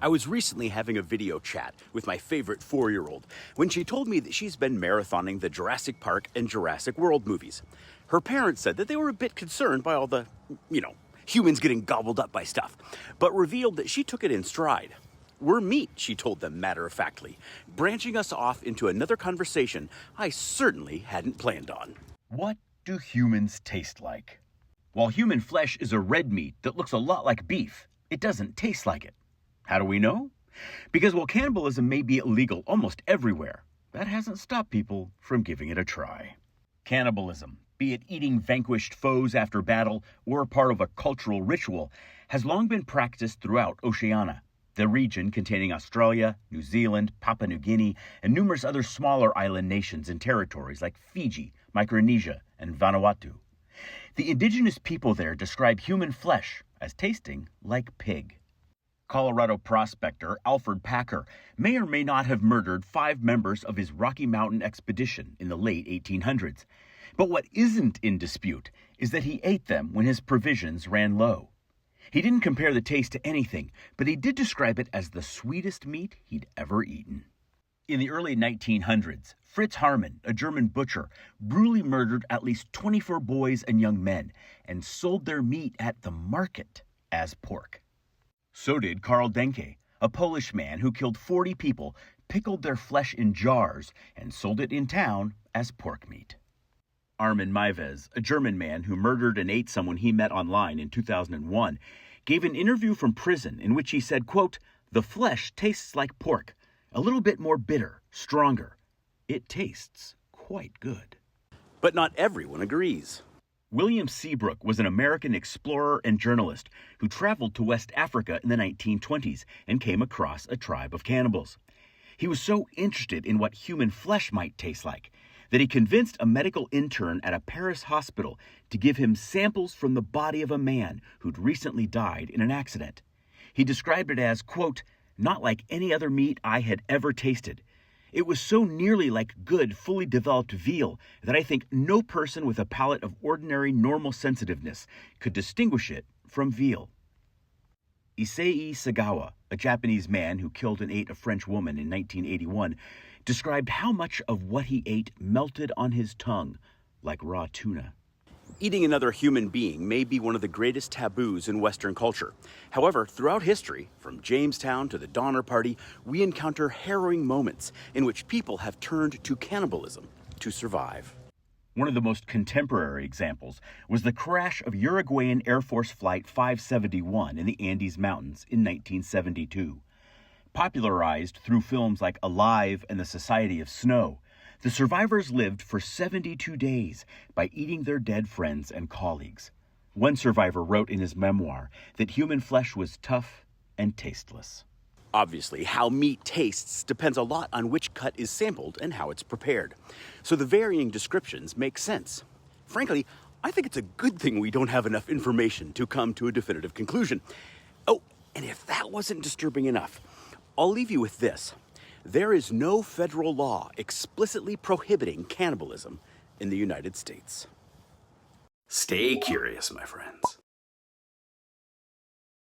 I was recently having a video chat with my favorite 4-year-old when she told me that she's been marathoning the Jurassic Park and Jurassic World movies. Her parents said that they were a bit concerned by all the, humans getting gobbled up by stuff, but revealed that she took it in stride. We're meat, she told them matter-of-factly, branching us off into another conversation I certainly hadn't planned on. What do humans taste like? While human flesh is a red meat that looks a lot like beef, it doesn't taste like it. How do we know? Because while cannibalism may be illegal almost everywhere, that hasn't stopped people from giving it a try. Cannibalism, be it eating vanquished foes after battle or part of a cultural ritual, has long been practiced throughout Oceania, the region containing Australia, New Zealand, Papua New Guinea, and numerous other smaller island nations and territories like Fiji, Micronesia, and Vanuatu. The indigenous people there describe human flesh as tasting like pig. Colorado prospector Alfred Packer may or may not have murdered 5 members of his Rocky Mountain expedition in the late 1800s. But what isn't in dispute is that he ate them when his provisions ran low. He didn't compare the taste to anything, but he did describe it as the sweetest meat he'd ever eaten. In the early 1900s, Fritz Harman, a German butcher, brutally murdered at least 24 boys and young men and sold their meat at the market as pork. So did Karl Denke, a Polish man who killed 40 people, pickled their flesh in jars, and sold it in town as pork meat. Armin Meiwes, a German man who murdered and ate someone he met online in 2001, gave an interview from prison in which he said, quote, "The flesh tastes like pork, a little bit more bitter, stronger. It tastes quite good." But not everyone agrees. William Seabrook was an American explorer and journalist who traveled to West Africa in the 1920s and came across a tribe of cannibals. He was so interested in what human flesh might taste like that he convinced a medical intern at a Paris hospital to give him samples from the body of a man who'd recently died in an accident. He described it as, quote, "not like any other meat I had ever tasted. It was so nearly like good, fully developed veal that I think no person with a palate of ordinary, normal sensitiveness could distinguish it from veal." Issei Sagawa, a Japanese man who killed and ate a French woman in 1981, described how much of what he ate melted on his tongue like raw tuna. Eating another human being may be one of the greatest taboos in Western culture. However, throughout history, from Jamestown to the Donner Party, we encounter harrowing moments in which people have turned to cannibalism to survive. One of the most contemporary examples was the crash of Uruguayan Air Force Flight 571 in the Andes Mountains in 1972. Popularized through films like Alive and The Society of Snow, the survivors lived for 72 days by eating their dead friends and colleagues. One survivor wrote in his memoir that human flesh was tough and tasteless. Obviously, how meat tastes depends a lot on which cut is sampled and how it's prepared. So the varying descriptions make sense. Frankly, I think it's a good thing we don't have enough information to come to a definitive conclusion. Oh, and if that wasn't disturbing enough, I'll leave you with this. There is no federal law explicitly prohibiting cannibalism in the United States. Stay curious, my friends.